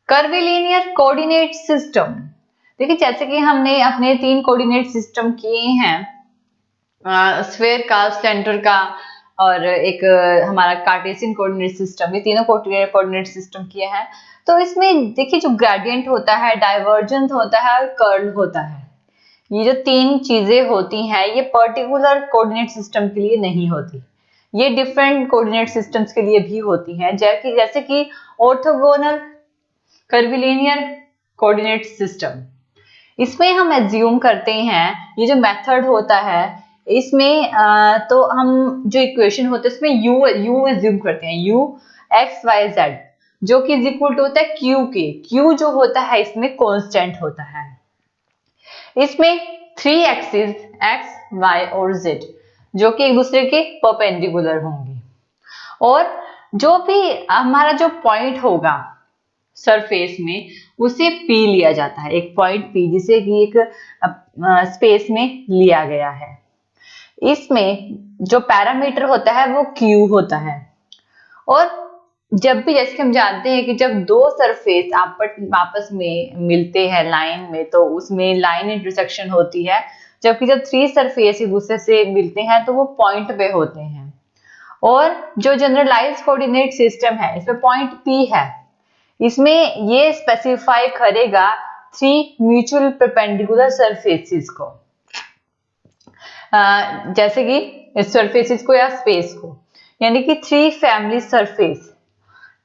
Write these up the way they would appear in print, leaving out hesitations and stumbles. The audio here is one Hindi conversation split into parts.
Curvilinear coordinate system. देखिए जैसे कि हमने अपने 3 कोऑर्डिनेट सिस्टम किए हैं, स्फीयर का, सिलेंडर का और एक हमारा कार्टेशियन कोऑर्डिनेट सिस्टम, ये तीनों कोऑर्डिनेट सिस्टम किए हैं। तो इसमें देखिए जो ग्रेडियंट होता है, डाइवर्जेंस होता है और कर्ल होता है, ये जो 3 चीजें होती हैं ये पर्टिकुलर कोऑर्डिनेट सिस्टम के लिए नहीं होती, ये डिफरेंट कोऑर्डिनेट सिस्टम्स के लिए भी होती हैं। जैसे कि ऑर्थोगोनल कर्विलिनियर कोऑर्डिनेट सिस्टम, इसमें हम एज्यूम करते हैं, ये जो मेथड होता है इसमें तो हम जो इक्वेशन होता है इसमें यू एज्यूम करते हैं, यू एक्स वाई जेड, जो कि इज इक्वल टू होता है क्यू के। क्यू जो होता है इसमें कांस्टेंट होता है। इसमें 3 एक्सिस एक्स वाई और जेड जो कि एक दूसरे के परपेंडिकुलर होंगे, और जो भी हमारा जो पॉइंट होगा सरफेस में उसे P लिया जाता है, एक पॉइंट P जिसे कि एक स्पेस में लिया गया है। इसमें जो पैरामीटर होता है वो Q होता है। और जब भी, जैसे हम जानते हैं कि जब दो सरफेस आपस में मिलते हैं लाइन में, तो उसमें लाइन इंटरसेक्शन होती है, जबकि जब 3 सरफेस एक दूसरे से मिलते हैं तो वो पॉइंट पे होते हैं। और जो जनरलाइज्ड कोऑर्डिनेट सिस्टम है इसमें पॉइंट P है, इसमें ये स्पेसिफाई करेगा 3 म्यूचुअल परपेंडिकुलर सरफेसेस को, जैसे कि इस सरफेसेस को या स्पेस को, यानी कि 3 फैमिली सरफेस,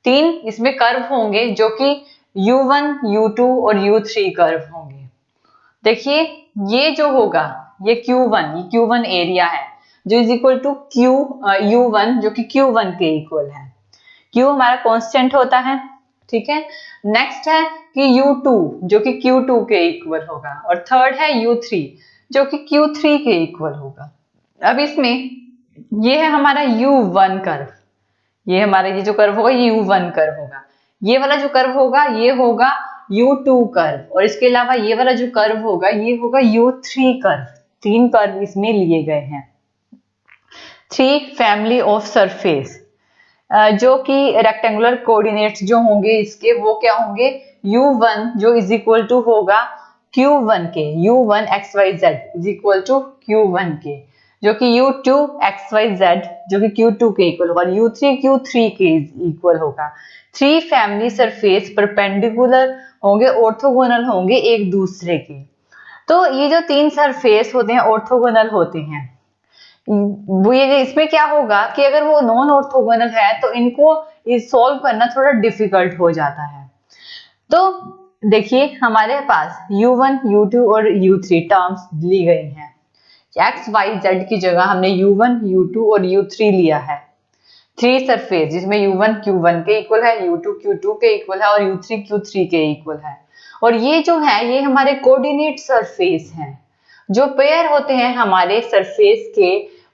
3 इसमें कर्व होंगे जो कि U1, U2 और U3 कर्व होंगे। देखिए ये जो होगा ये Q1 एरिया है जो इज इक्वल टू U1 जो कि Q1 के इक्वल है। Q हमारा कांस्टेंट होता है, ठीक है। नेक्स्ट है कि U2 जो कि Q2 के इक्वल होगा, और थर्ड है U3 जो कि Q3 के इक्वल होगा। अब इसमें ये है हमारा U1 कर्व, ये हमारा ये जो कर्व होगा ये U1 कर्व होगा, ये वाला जो कर्व होगा ये होगा U2 कर्व, और इसके अलावा ये वाला जो कर्व होगा ये होगा U3 कर्व। 3 कर्व इसमें लिए गए हैं। 3 फैमिली ऑफ सरफेस जो कि रेक्टेंगुलर कोऑर्डिनेट्स जो होंगे इसके वो क्या होंगे, U1 जो इज इक्वल टू होगा Q1 के, U1 XYZ is equal to Q1 के, जो कि U2 XYZ जो कि Q2 के इक्वल होगा, U3 Q3 के इक्वल होगा। 3 फैमिली सरफेस परपेंडिकुलर होंगे, ऑर्थोगोनल होंगे एक दूसरे के। तो ये जो 3 सरफेस होते हैं ऑर्थोगोनल होते हैं। वो ये इसमें क्या होगा कि अगर वो नॉन ऑर्थोगोनल है तो इनको सॉल्व करना थोड़ा डिफिकल्ट हो जाता है। तो देखिए हमारे पास U1, U2 और U3 टर्म्स ली गई हैं। X, Y, Z की जगह हमने U1, U2 और U3 लिया है। 3 सरफेस जिसमें U1 Q1 के इक्वल है, U2 Q2 के इक्वल है और U3 Q3 के इक्वल है। और ये जो है ये हमारे कोऑर्डिनेट सरफेस हैं। जो पेयर होते हैं हमारे सरफेस के,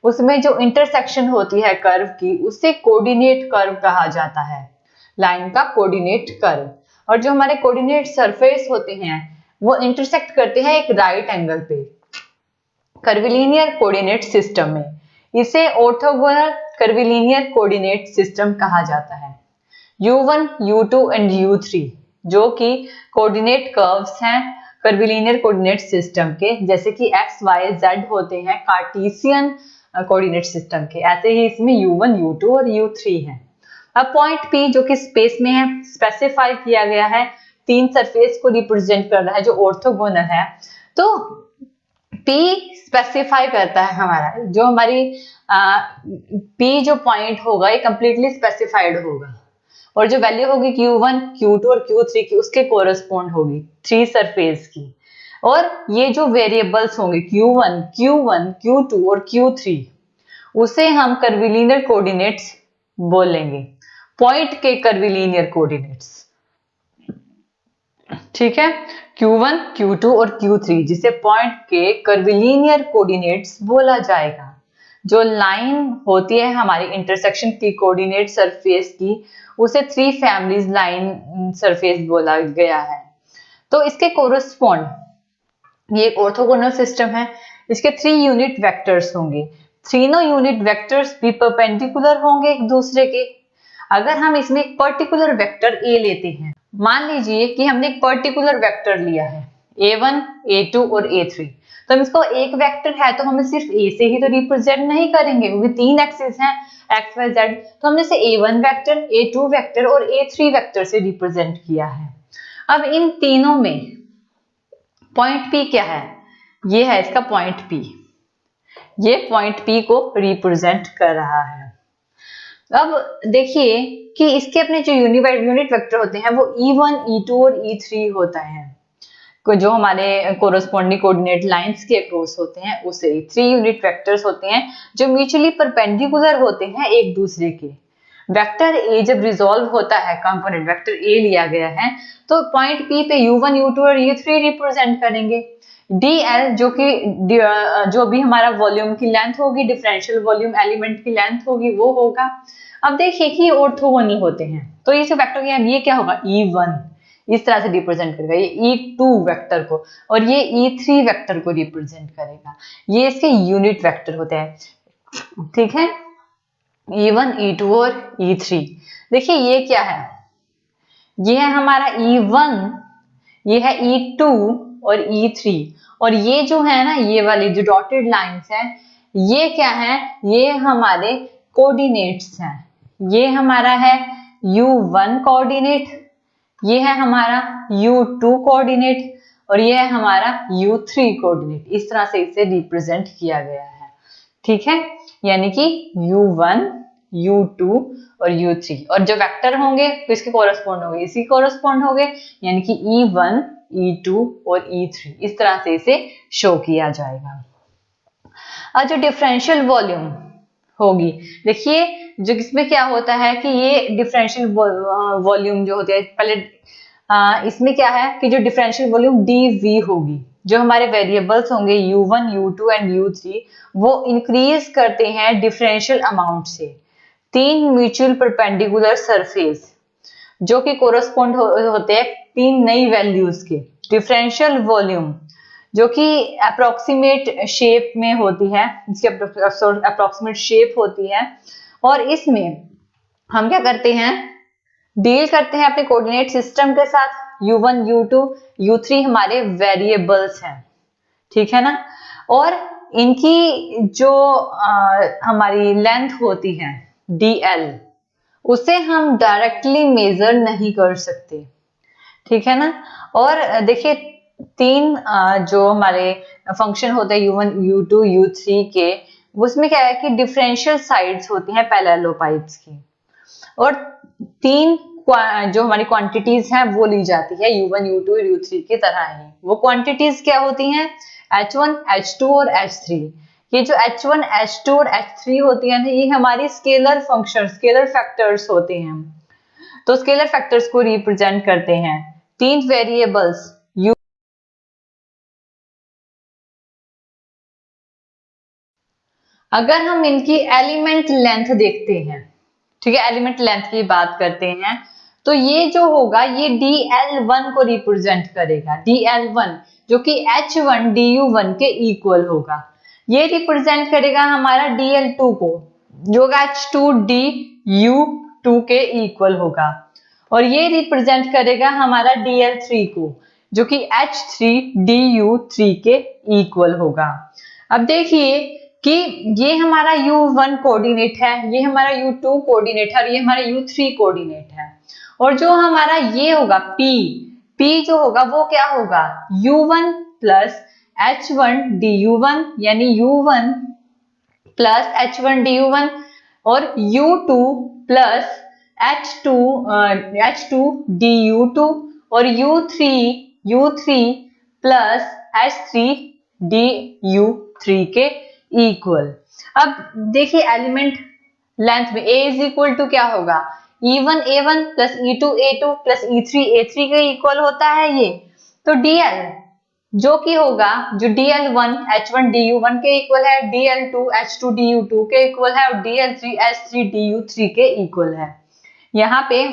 उसमें जो इंटरसेक्शन होती है कर्व की उसे कोऑर्डिनेट कर्व कहा जाता है, लाइन का कोऑर्डिनेट कर्व। और जो हमारे कोऑर्डिनेट सरफेस होते हैं वो इंटरसेक्ट करते हैं एक राइट एंगल पे कर्विलिनियर कोऑर्डिनेट सिस्टम में, इसे ऑर्थोगोनल कर्विलिनियर कोऑर्डिनेट सिस्टम कहा जाता है। U1, U2 एंड U3 जो कि कोऑर्डिनेट कर्व्स हैं कर्विलिनियर कोऑर्डिनेट सिस्टम के, जैसे कि X, Y, Z होते हैं कार्टेशियन कोऑर्डिनेट सिस्टम के, ऐसे ही इसमें U1, U2 और U3 है। अब पॉइंट P जो कि स्पेस में है, स्पेसिफाई किया गया है, 3 सरफेस को रिप्रेजेंट कर रहा है जो ऑर्थोगोनल है। तो P स्पेसिफाई करता है हमारा जो हमारी P जो पॉइंट होगा ये कंप्लीटली स्पेसिफाइड होगा, और जो वैल्यू होगी Q1, Q2 और Q3 की उसके कोरस्पॉन्ड होगी 3 सरफेस की। और ये जो वेरिएबल्स होंगे Q1, Q2 और Q3 उसे हम कर्विलिनियर कोऑर्डिनेट्स बोलेंगे, पॉइंट के कर्विलिनियर कोऑर्डिनेट्स, ठीक है। Q1, Q2 और Q3 जिसे पॉइंट के कर्विलिनियर कोऑर्डिनेट्स बोला जाएगा। जो लाइन होती है हमारी इंटरसेक्शन की कोऑर्डिनेट सरफेस की उसे 3 फैमिलीज लाइन सरफेस बोला गया है। तो इसके कोरस्पॉन्ड ये एक ऑर्थोगोनल सिस्टम है, इसके 3 यूनिट वेक्टर्स होंगे, तीनों यूनिट वेक्टर्स भी परपेंडिकुलर होंगे एक दूसरे के। अगर हम इसमें एक पर्टिकुलर वेक्टर ए लेते हैं, मान लीजिए कि हमने एक पर्टिकुलर वेक्टर लिया है a1, a2 और a3, तो हम इसको एक वेक्टर है तो हम सिर्फ a से ही तो रिप्रेजेंट नहीं करेंगे क्योंकि 3 एक्सिस हैं x y z, तो हमने इसे a1 वेक्टर, a2 वेक्टर और a3 वेक्टर से रिप्रेजेंट किया है। अब इन तीनों में पॉइंट P क्या है, ये है इसका पॉइंट P, ये पॉइंट P को रिप्रेजेंट कर रहा है। अब देखिए कि इसके अपने जो यूनिट वेक्टर होते हैं वो e1, e2 और e3 होता है, जो हमारे कोरोस्पोंडिंग कोऑर्डिनेट लाइंस के अक्रॉस होते हैं उसे 3 यूनिट वेक्टर्स होते हैं जो म्यूचुअली परपेंडिकुलर होते हैं एक दूसरे के। वेक्टर ए जब रिजॉल्व होता है, कंपोनेंट वेक्टर ए लिया गया है, तो पॉइंट P पे u1, u2 और u3 रिप्रेजेंट करेंगे। dl जो भी हमारा वॉल्यूम की लेंथ होगी, डिफरेंशियल वॉल्यूम एलिमेंट की लेंथ होगी, वो होगा। अब देखिए कि ये ऑर्थोगोनल होते हैं, तो ये जो वेक्टर ये क्या होगा, e1 इस तरह से रिप्रेजेंट करेगा ये e2 वेक्टर को, और ये e3 वेक्टर को रिप्रेजेंट करेगा। ये इसके यूनिट वेक्टर होते हैं, ठीक है, e1, e2 और e3। देखिए ये क्या है, ये है हमारा e1, ये है e2 और e3, और ये जो है ना, ये वाली जो डॉटेड लाइंस है, ये क्या है, ये हमारे कोऑर्डिनेट्स हैं। ये हमारा है u1 कोऑर्डिनेट, ये है हमारा u2 कोऑर्डिनेट और ये है हमारा u3 कोऑर्डिनेट। इस तरह से इसे रिप्रेजेंट किया गया है, ठीक है, यानी कि u1, u2 और u3, और जो वेक्टर होंगे तो इसके कोरस्पॉन्ड होंगे, इसी कोरस्पॉन्ड होंगे, यानी कि e1, e2 और e3, इस तरह से इसे शो किया जाएगा। और जो डिफरेंशियल वॉल्यूम होगी, देखिए जो इसमें क्या होता है कि ये डिफरेंशियल वॉल्यूम जो होती है, पहले इसमें क्या है कि जो डिफरेंशियल वॉल्यूम dv होगी, जो हमारे वेरिएबल्स होंगे u1, u2 एंड u3, वो इंक्रीज करते हैं डिफरेंशियल अमाउंट से 3 म्यूचुअल परपेंडिकुलर सरफेस जो कि कोरस्पॉन्ड होते हैं 3 नई वैल्यूज के। डिफरेंशियल वॉल्यूम जो कि अप्रोक्सीमेट शेप में होती है, इसकी अप्रोक्सीमेट शेप होती है, और इसमें हम क्या करते हैं, डील करते हैं अपने कोऑर्डिनेट सिस्टम के साथ। u1, u2, u3 हमारे वेरिएबल्स हैं, ठीक है ना, और इनकी जो हमारी लेंथ होती है dl, उसे हम डायरेक्टली मेजर नहीं कर सकते, ठीक है ना। और देखिए 3 जो हमारे फंक्शन होते हैं u1, u2, u3 के, उसमें क्या है कि डिफरेंशियल साइड्स होती हैं पैरेललोपाइड्स की, और 3 जो हमारी क्वांटिटीज हैं वो ली जाती है u1, u2 और u3 की तरह ही। वो क्वांटिटीज क्या होती हैं, h1, h2 और h3। ये जो h1, h2 और h3 होती है ना, ये हमारी स्केलर फंक्शन, स्केलर फैक्टर्स होते हैं। तो स्केलर फैक्टर्स को रिप्रेजेंट करते हैं 3 वेरिएबल्स u। अगर हम इनकी एलिमेंट लेंथ देखते हैं, ठीक है, एलिमेंट लेंथ की बात करते हैं, तो ये जो होगा ये dl1 को रिप्रेजेंट करेगा, dl1 जो कि h1 du1 के इक्वल होगा। ये रिप्रेजेंट करेगा हमारा dl2 को, जो h2 du2 के इक्वल होगा, और ये रिप्रेजेंट करेगा हमारा dl3 को, जो कि h3 du3 के इक्वल होगा। अब देखिए कि ये हमारा u1 कोऑर्डिनेट है, ये हमारा u2 कोऑर्डिनेट है और ये हमारा u3 कोऑर्डिनेट है, और जो हमारा ये होगा p जो होगा वो क्या होगा, u1 प्लस h1 du1, यानी u1 प्लस h1 du1, और u2 प्लस h2 du2, और u3 प्लस h3 du3 के इक्वल। अब देखिए एलिमेंट लेंथ में a इज इक्वल टू क्या होगा, e1 a1 plus e2 a2 plus e3 a3 के इक्वल होता है ये। तो dl जो कि होगा, जो dl1 h1 du1 के इक्वल है, dl2 h2 du2 के इक्वल है, और dl3 h3 du3 के इक्वल है। यहाँ पे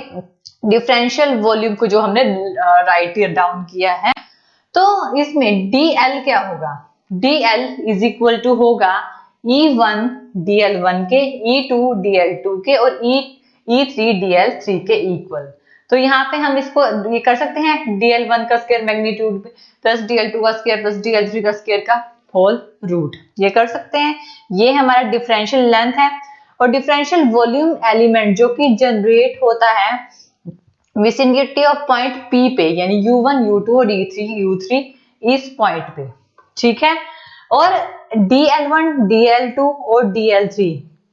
डिफरेंशियल वॉल्यूम को जो हमने राइट डाउन किया है, तो इसमें dl क्या होगा, dl इज इक्वल टू होगा e1 dl1 के, e2 dl2 के, और E3dl3 के इक्वल। तो यहाँ पे हम इसको ये कर सकते हैं dl1 का स्क्वायर मैग्नीट्यूड प्लस dl2 का स्क्वायर प्लस dl3 का स्क्वायर का होल रूट, ये कर सकते हैं। ये हमारा डिफरेंशियल लेंथ है। और डिफरेंशियल वॉल्यूम एलिमेंट जो कि जनरेट होता है विसिनिटी ऑफ पॉइंट P पे, यानी U1, U2 और U3 इस पॉइंट पे, ठीक है। और dl1, dl2 और dl3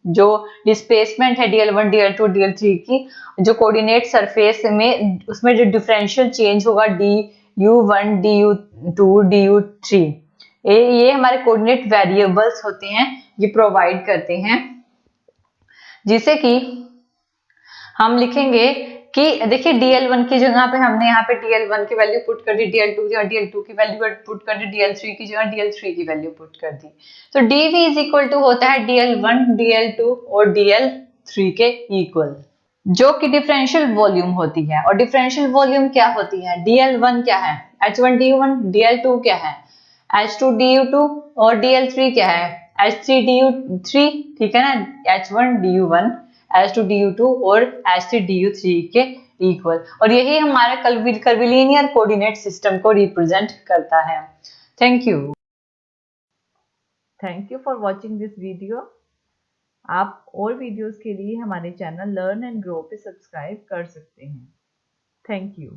जो डिस्प्लेसमेंट है dl1, dl2 और dl3 की जो कोऑर्डिनेट सरफेस में, उसमें जो डिफरेंशियल चेंज होगा du1, du2, du3, ये हमारे कोऑर्डिनेट वेरिएबल्स होते हैं, ये प्रोवाइड करते हैं, जिसे कि हम लिखेंगे कि देखिए dl1 की जगह पे हमने यहाँ पे dl1 की वैल्यू पुट कर दी, dl2 की जगह dl2 की वैल्यू पुट कर दी, dl3 की जगह dl3 की वैल्यू पुट कर दी। तो dv इज इक्वल टू होता है dl1, dl2 और dl3 के इक्वल, जो कि डिफरेंशियल वॉल्यूम होती है। और डिफरेंशियल वॉल्यूम क्या होती है, dl1 क्या है h1 du1, dl2 क्या है h2 du2 और dl3 क्या है h3 du3, ठीक है ना, h1 du1, h2 du2 और h3 du3 के इक्वल। और यही हमारा कर्विलिनियर कोऑर्डिनेट सिस्टम को रिप्रेजेंट करता है। Thank you for watching this video. आप और वीडियोस के लिए हमारे चैनल लर्न एंड ग्रो पे सब्सक्राइब कर सकते हैं। Thank you.